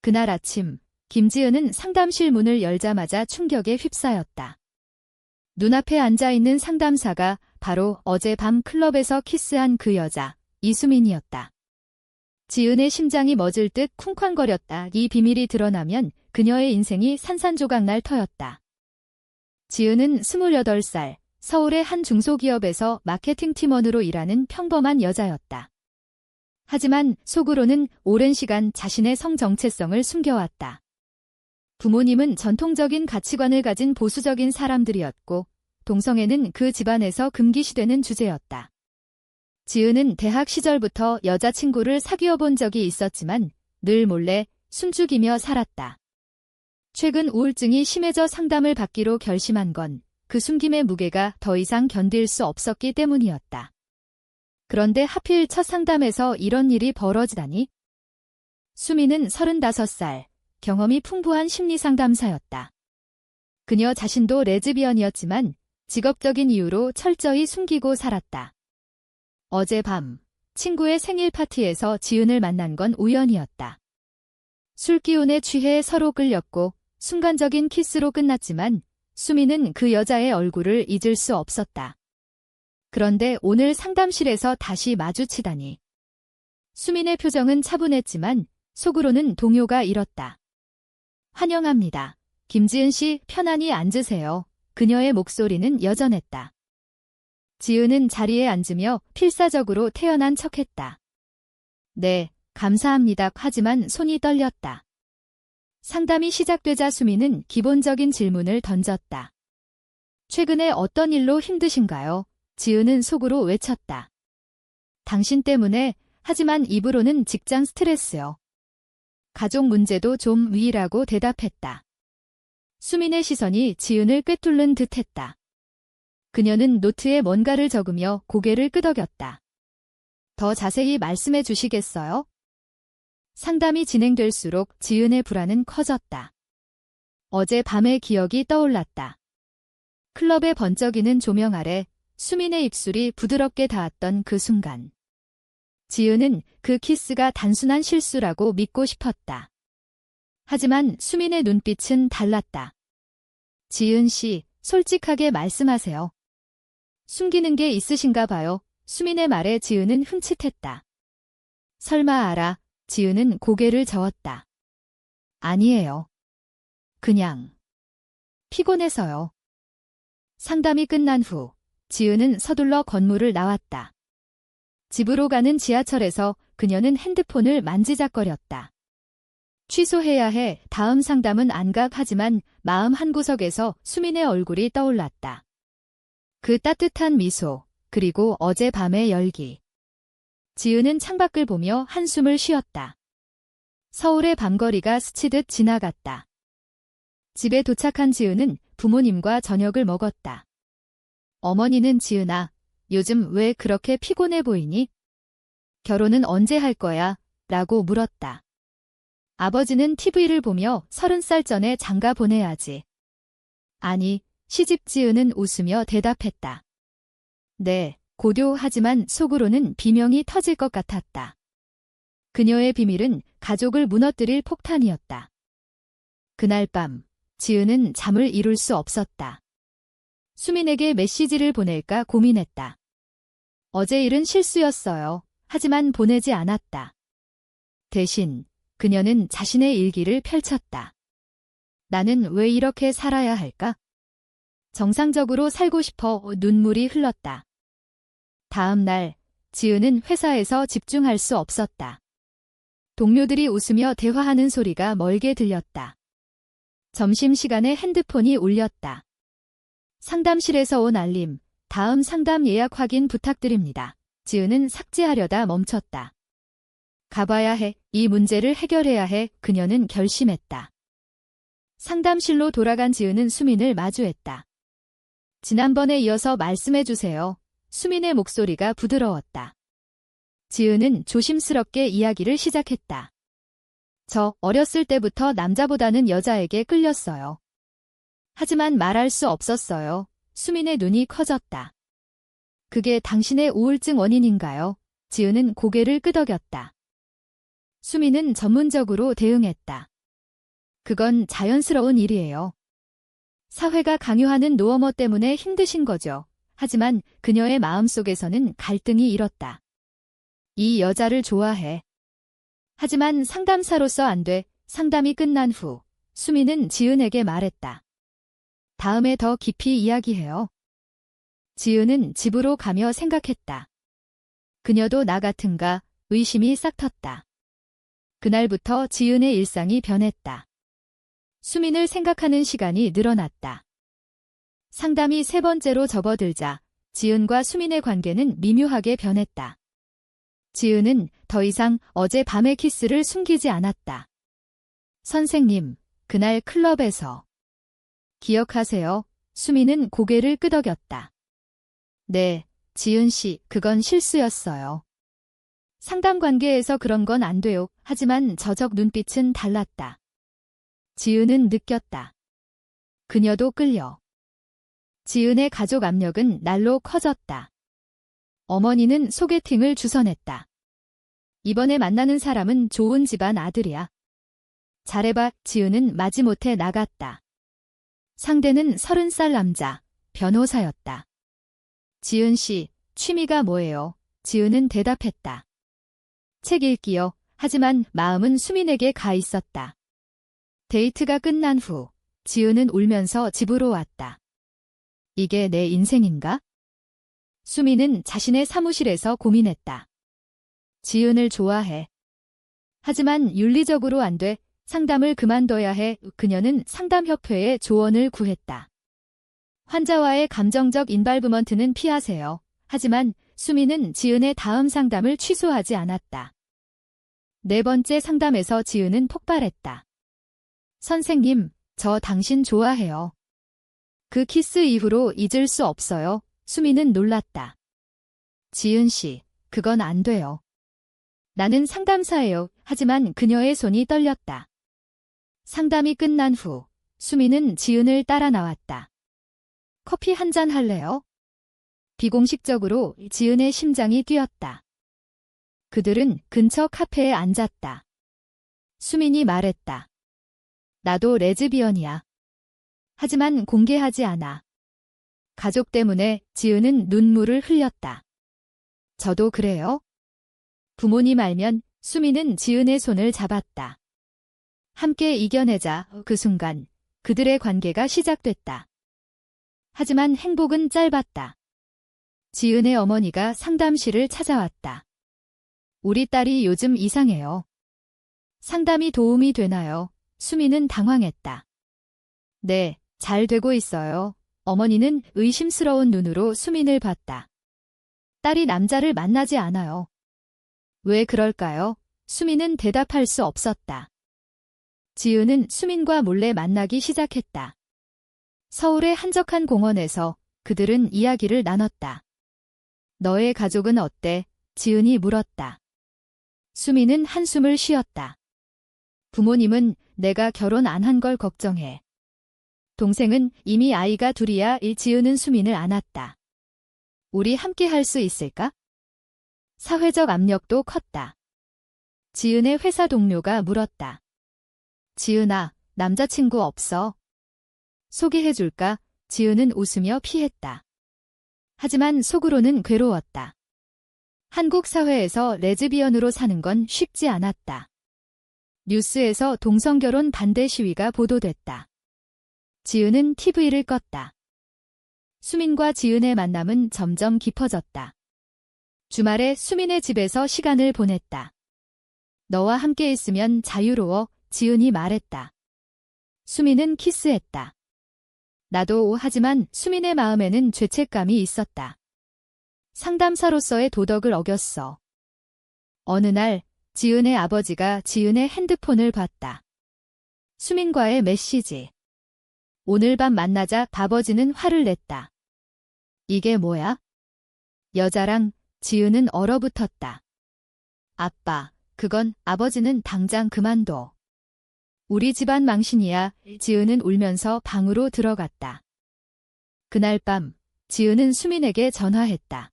그날 아침, 김지은은 상담실 문을 열자마자 충격에 휩싸였다. 눈앞에 앉아있는 상담사가 바로 어젯밤 클럽에서 키스한 그 여자, 이수민이었다. 지은의 심장이 멎을 듯 쿵쾅거렸다. 이 비밀이 드러나면 그녀의 인생이 산산조각 날 터였다. 지은은 28살, 서울의 한 중소기업에서 마케팅 팀원으로 일하는 평범한 여자였다. 하지만 속으로는 오랜 시간 자신의 성 정체성을 숨겨왔다. 부모님은 전통적인 가치관을 가진 보수적인 사람들이었고, 동성애는 그 집안에서 금기시되는 주제였다. 지은은 대학 시절부터 여자친구를 사귀어 본 적이 있었지만 늘 몰래 숨죽이며 살았다. 최근 우울증이 심해져 상담을 받기로 결심한 건 그 숨김의 무게가 더 이상 견딜 수 없었기 때문이었다. 그런데 하필 첫 상담에서 이런 일이 벌어지다니? 수미는 35살, 경험이 풍부한 심리상담사였다. 그녀 자신도 레즈비언이었지만 직업적인 이유로 철저히 숨기고 살았다. 어젯밤, 친구의 생일 파티에서 지은을 만난 건 우연이었다. 술기운에 취해 서로 끌렸고 순간적인 키스로 끝났지만 수미는 그 여자의 얼굴을 잊을 수 없었다. 그런데 오늘 상담실에서 다시 마주치다니. 수민의 표정은 차분했지만 속으로는 동요가 일었다. 환영합니다. 김지은 씨, 편안히 앉으세요. 그녀의 목소리는 여전했다. 지은은 자리에 앉으며 필사적으로 태연한 척했다. 네, 감사합니다. 하지만 손이 떨렸다. 상담이 시작되자 수미는 기본적인 질문을 던졌다. 최근에 어떤 일로 힘드신가요? 지은은 속으로 외쳤다. 당신 때문에, 하지만 입으로는 직장 스트레스요. 가족 문제도 좀 위라고 대답했다. 수민의 시선이 지은을 꿰뚫는 듯했다. 그녀는 노트에 뭔가를 적으며 고개를 끄덕였다. 더 자세히 말씀해 주시겠어요? 상담이 진행될수록 지은의 불안은 커졌다. 어제 밤의 기억이 떠올랐다. 클럽의 번쩍이는 조명 아래 수민의 입술이 부드럽게 닿았던 그 순간. 지은은 그 키스가 단순한 실수라고 믿고 싶었다. 하지만 수민의 눈빛은 달랐다. 지은 씨, 솔직하게 말씀하세요. 숨기는 게 있으신가 봐요. 수민의 말에 지은은 흠칫했다. 설마 알아? 지은은 고개를 저었다. 아니에요. 그냥 피곤해서요. 상담이 끝난 후 지은은 서둘러 건물을 나왔다. 집으로 가는 지하철에서 그녀는 핸드폰을 만지작거렸다. 취소해야 해. 다음 상담은 안 가. 하지만 마음 한구석에서 수민의 얼굴이 떠올랐다. 그 따뜻한 미소, 그리고 어젯밤의 열기. 지은은 창밖을 보며 한숨을 쉬었다. 서울의 밤거리가 스치듯 지나갔다. 집에 도착한 지은은 부모님과 저녁을 먹었다. 어머니는 지은아, 요즘 왜 그렇게 피곤해 보이니? 결혼은 언제 할 거야? 라고 물었다. 아버지는 TV를 보며 30살 전에 장가 보내야지. 아니, 시집. 지은은 웃으며 대답했다. 네, 고교하지만 속으로는 비명이 터질 것 같았다. 그녀의 비밀은 가족을 무너뜨릴 폭탄이었다. 그날 밤, 지은은 잠을 이룰 수 없었다. 수민에게 메시지를 보낼까 고민했다. 어제 일은 실수였어요. 하지만 보내지 않았다. 대신 그녀는 자신의 일기를 펼쳤다. 나는 왜 이렇게 살아야 할까? 정상적으로 살고 싶어. 눈물이 흘렀다. 다음 날, 지은은 회사에서 집중할 수 없었다. 동료들이 웃으며 대화하는 소리가 멀게 들렸다. 점심시간에 핸드폰이 울렸다. 상담실에서 온 알림, 다음 상담 예약 확인 부탁드립니다. 지은은 삭제하려다 멈췄다. 가봐야 해. 이 문제를 해결해야 해. 그녀는 결심했다. 상담실로 돌아간 지은은 수민을 마주했다. 지난번에 이어서 말씀해 주세요. 수민의 목소리가 부드러웠다. 지은은 조심스럽게 이야기를 시작했다. 저 어렸을 때부터 남자보다는 여자에게 끌렸어요. 하지만 말할 수 없었어요. 수민의 눈이 커졌다. 그게 당신의 우울증 원인인가요? 지은은 고개를 끄덕였다. 수민은 전문적으로 대응했다. 그건 자연스러운 일이에요. 사회가 강요하는 노어머 때문에 힘드신 거죠. 하지만 그녀의 마음속에서는 갈등이 일었다. 이 여자를 좋아해. 하지만 상담사로서 안 돼. 상담이 끝난 후 수미는 지은에게 말했다. 다음에 더 깊이 이야기해요. 지은은 집으로 가며 생각했다. 그녀도 나 같은가 의심이 싹 텄다. 그날부터 지은의 일상이 변했다. 수민을 생각하는 시간이 늘어났다. 상담이 세 번째로 접어들자 지은과 수민의 관계는 미묘하게 변했다. 지은은 더 이상 어젯밤의 키스를 숨기지 않았다. 선생님, 그날 클럽에서. 기억하세요? 수민은 고개를 끄덕였다. 네, 지은 씨, 그건 실수였어요. 상담 관계에서 그런 건 안 돼요. 하지만 저적 눈빛은 달랐다. 지은은 느꼈다. 그녀도 끌려. 지은의 가족 압력은 날로 커졌다. 어머니는 소개팅을 주선했다. 이번에 만나는 사람은 좋은 집안 아들이야. 잘해봐. 지은은 마지못해 나갔다. 상대는 30살 남자, 변호사였다. 지은 씨, 취미가 뭐예요? 지은은 대답했다. 책 읽기요. 하지만 마음은 수민에게 가 있었다. 데이트가 끝난 후 지은은 울면서 집으로 왔다. 이게 내 인생인가? 수민은 자신의 사무실에서 고민했다. 지은을 좋아해. 하지만 윤리적으로 안 돼. 상담을 그만둬야 해. 그녀는 상담협회에 조언을 구했다. 환자와의 감정적 인발브먼트는 피하세요. 하지만 수민은 지은의 다음 상담을 취소하지 않았다. 네 번째 상담에서 지은은 폭발했다. 선생님, 저 당신 좋아해요. 그 키스 이후로 잊을 수 없어요. 수민은 놀랐다. 지은 씨, 그건 안 돼요. 나는 상담사예요. 하지만 그녀의 손이 떨렸다. 상담이 끝난 후 수민은 지은을 따라 나왔다. 커피 한 잔 할래요? 비공식적으로 지은의 심장이 뛰었다. 그들은 근처 카페에 앉았다. 수민이 말했다. 나도 레즈비언이야. 하지만 공개하지 않아. 가족 때문에 지은은 눈물을 흘렸다. 저도 그래요? 부모님 알면. 수민은 지은의 손을 잡았다. 함께 이겨내자. 그 순간 그들의 관계가 시작됐다. 하지만 행복은 짧았다. 지은의 어머니가 상담실을 찾아왔다. 우리 딸이 요즘 이상해요. 상담이 도움이 되나요? 수민은 당황했다. 네, 잘 되고 있어요. 어머니는 의심스러운 눈으로 수민을 봤다. 딸이 남자를 만나지 않아요. 왜 그럴까요? 수민은 대답할 수 없었다. 지은은 수민과 몰래 만나기 시작했다. 서울의 한적한 공원에서 그들은 이야기를 나눴다. 너의 가족은 어때? 지은이 물었다. 수민은 한숨을 쉬었다. 부모님은 내가 결혼 안 한 걸 걱정해. 동생은 이미 아이가 둘이야. 지은은 수민을 안았다. 우리 함께 할 수 있을까? 사회적 압력도 컸다. 지은의 회사 동료가 물었다. 지은아, 남자친구 없어? 소개해줄까? 지은은 웃으며 피했다. 하지만 속으로는 괴로웠다. 한국 사회에서 레즈비언으로 사는 건 쉽지 않았다. 뉴스에서 동성결혼 반대 시위가 보도됐다. 지은은 TV를 껐다. 수민과 지은의 만남은 점점 깊어졌다. 주말에 수민의 집에서 시간을 보냈다. 너와 함께 있으면 자유로워. 지은이 말했다. 수민은 키스했다. 나도. 하지만 수민의 마음에는 죄책감이 있었다. 상담사로서의 도덕을 어겼어. 어느 날 지은의 아버지가 지은의 핸드폰을 봤다. 수민과의 메시지. 오늘 밤 만나자. 아버지는 화를 냈다. 이게 뭐야? 여자랑. 지은은 얼어붙었다. 아빠, 그건. 아버지는 당장 그만둬. 우리 집안 망신이야. 지은은 울면서 방으로 들어갔다. 그날 밤 지은은 수민에게 전화했다.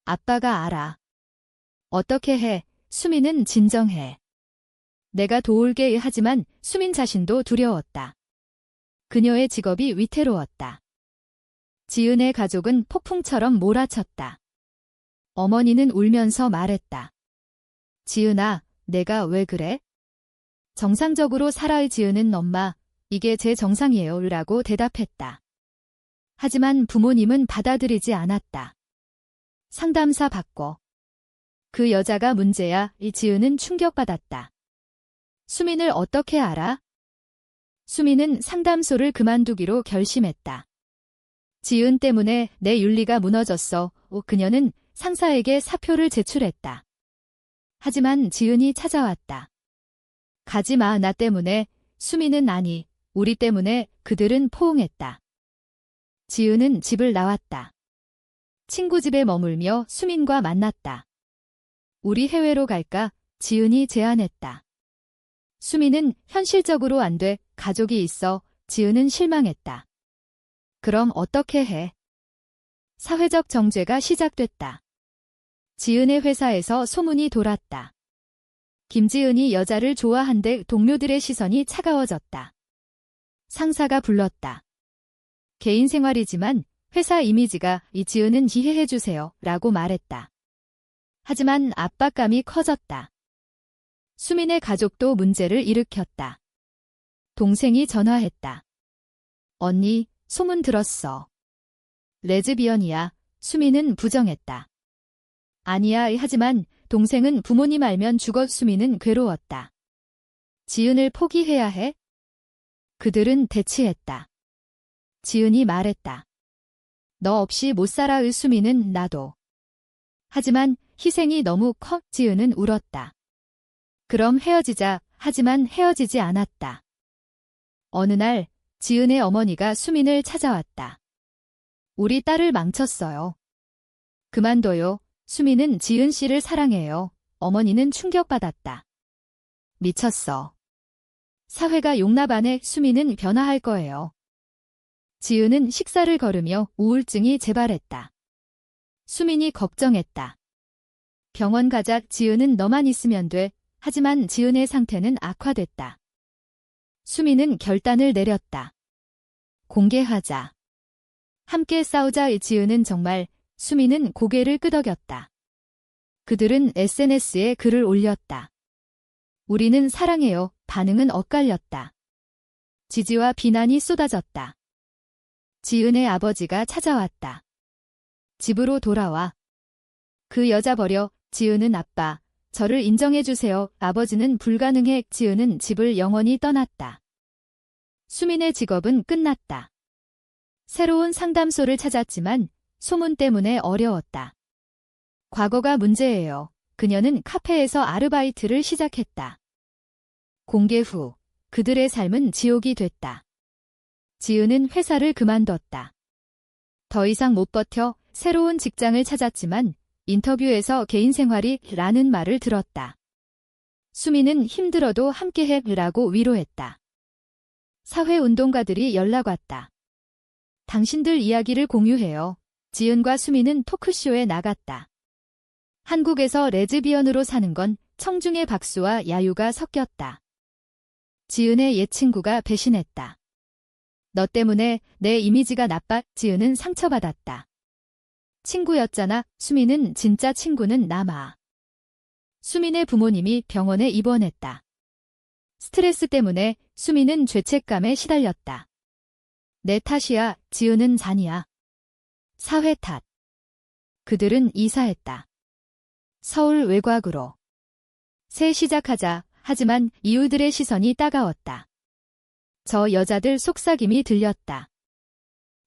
아빠가 알아. 어떻게 해? 수민은 진정해. 내가 도울게 하지만 수민 자신도 두려웠다. 그녀의 직업이 위태로웠다. 지은의 가족은 폭풍처럼 몰아쳤다. 어머니는 울면서 말했다. 지은아, 내가 왜 그래? 정상적으로 살아의 지은은 엄마, 이게 제 정상이에요 라고 대답했다. 하지만 부모님은 받아들이지 않았다. 상담사 받고. 그 여자가 문제야. 이 지은은 충격받았다. 수민을 어떻게 알아? 수민은 상담소를 그만두기로 결심했다. 지은 때문에 내 윤리가 무너졌어. 그녀는 상사에게 사표를 제출했다. 하지만 지은이 찾아왔다. 가지 마, 나 때문에. 수민은 아니, 우리 때문에. 그들은 포옹했다. 지은은 집을 나왔다. 친구 집에 머물며 수민과 만났다. 우리 해외로 갈까? 지은이 제안했다. 수민은 현실적으로 안 돼. 가족이 있어. 지은은 실망했다. 그럼 어떻게 해? 사회적 정죄가 시작됐다. 지은의 회사에서 소문이 돌았다. 김지은이 여자를 좋아한데 동료들의 시선이 차가워졌다. 상사가 불렀다. 개인 생활이지만 회사 이미지가 이지은은 이해해주세요 라고 말했다. 하지만 압박감이 커졌다. 수민의 가족도 문제를 일으켰다. 동생이 전화했다. 언니, 소문 들었어. 레즈비언이야. 수민은 부정했다. 아니야. 하지만 동생은 부모님 알면 죽어. 수민은 괴로웠다. 지은을 포기해야 해? 그들은 대치했다. 지은이 말했다. 너 없이 못 살아. 수민은 나도. 하지만 희생이 너무 커. 지은은 울었다. 그럼 헤어지자. 하지만 헤어지지 않았다. 어느 날 지은의 어머니가 수민을 찾아왔다. 우리 딸을 망쳤어요. 그만둬요. 수민은 지은 씨를 사랑해요. 어머니는 충격받았다. 미쳤어. 사회가 용납 안 해. 수민은 변화할 거예요. 지은은 식사를 거르며 우울증이 재발했다. 수민이 걱정했다. 병원 가자. 지은은 너만 있으면 돼. 하지만 지은의 상태는 악화됐다. 수민은 결단을 내렸다. 공개하자. 함께 싸우자. 지은은 정말. 수민은 고개를 끄덕였다. 그들은 SNS에 글을 올렸다. 우리는 사랑해요. 반응은 엇갈렸다. 지지와 비난이 쏟아졌다. 지은의 아버지가 찾아왔다. 집으로 돌아와. 그 여자 버려. 지은은 아빠. 저를 인정해주세요. 아버지는 불가능해. 지은은 집을 영원히 떠났다. 수민의 직업은 끝났다. 새로운 상담소를 찾았지만 소문 때문에 어려웠다. 과거가 문제예요. 그녀는 카페에서 아르바이트를 시작했다. 공개 후 그들의 삶은 지옥이 됐다. 지은은 회사를 그만뒀다. 더 이상 못 버텨. 새로운 직장을 찾았지만 인터뷰에서 개인 생활이 라는 말을 들었다. 수민은 힘들어도 함께해 라고 위로했다. 사회운동가들이 연락 왔다. 당신들 이야기를 공유해요. 지은과 수민은 토크쇼에 나갔다. 한국에서 레즈비언으로 사는 건 청중의 박수와 야유가 섞였다. 지은의 옛 친구가 배신했다. 너 때문에 내 이미지가 나빠. 지은은 상처받았다. 친구였잖아. 수민은 진짜 친구는 남아. 수민의 부모님이 병원에 입원했다. 스트레스 때문에 수민은 죄책감에 시달렸다. 내 탓이야. 지은은 잔이야. 사회 탓. 그들은 이사했다. 서울 외곽으로. 새 시작하자. 하지만 이웃들의 시선이 따가웠다. 저 여자들 속삭임이 들렸다.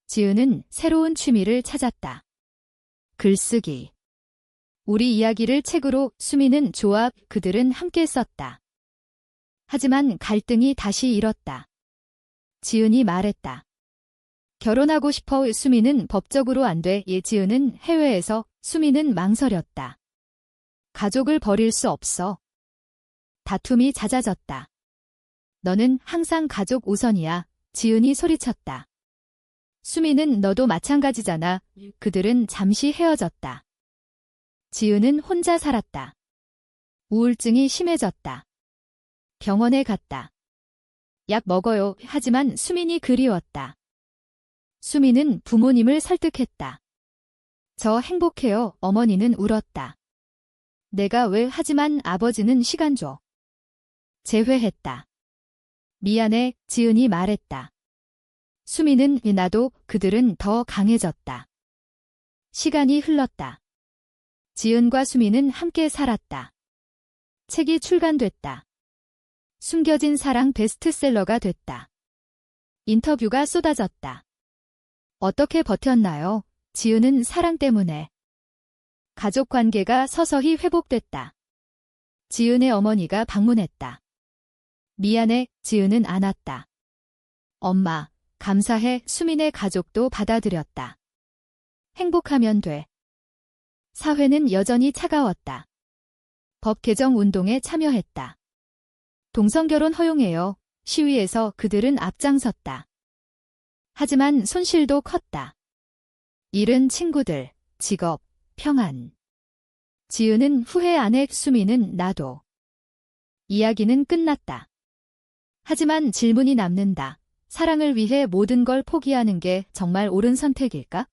지은은 새로운 취미를 찾았다. 글쓰기. 우리 이야기를 책으로. 수민은 좋아. 그들은 함께 썼다. 하지만 갈등이 다시 일었다. 지은이 말했다. 결혼하고 싶어. 수민은 법적으로 안 돼. 지은은 해외에서. 수민은 망설였다. 가족을 버릴 수 없어. 다툼이 잦아졌다. 너는 항상 가족 우선이야. 지은이 소리쳤다. 수민은 너도 마찬가지잖아. 그들은 잠시 헤어졌다. 지은은 혼자 살았다. 우울증이 심해졌다. 병원에 갔다. 약 먹어요. 하지만 수민이 그리웠다. 수민은 부모님을 설득했다. 저 행복해요. 어머니는 울었다. 내가 왜 하지만 아버지는 시간 줘. 재회했다. 미안해, 지은이 말했다. 수민은 나도 그들은 더 강해졌다. 시간이 흘렀다. 지은과 수민은 함께 살았다. 책이 출간됐다. 숨겨진 사랑 베스트셀러가 됐다. 인터뷰가 쏟아졌다. 어떻게 버텼나요? 지은은 사랑 때문에. 가족 관계가 서서히 회복됐다. 지은의 어머니가 방문했다. 미안해, 지은은 안았다. 엄마, 감사해. 수민의 가족도 받아들였다. 행복하면 돼. 사회는 여전히 차가웠다. 법 개정 운동에 참여했다. 동성결혼 허용해요. 시위에서 그들은 앞장섰다. 하지만 손실도 컸다. 잃은 친구들, 직업, 평안. 지은은 후회 안 해. 수민은 나도. 이야기는 끝났다. 하지만 질문이 남는다. 사랑을 위해 모든 걸 포기하는 게 정말 옳은 선택일까?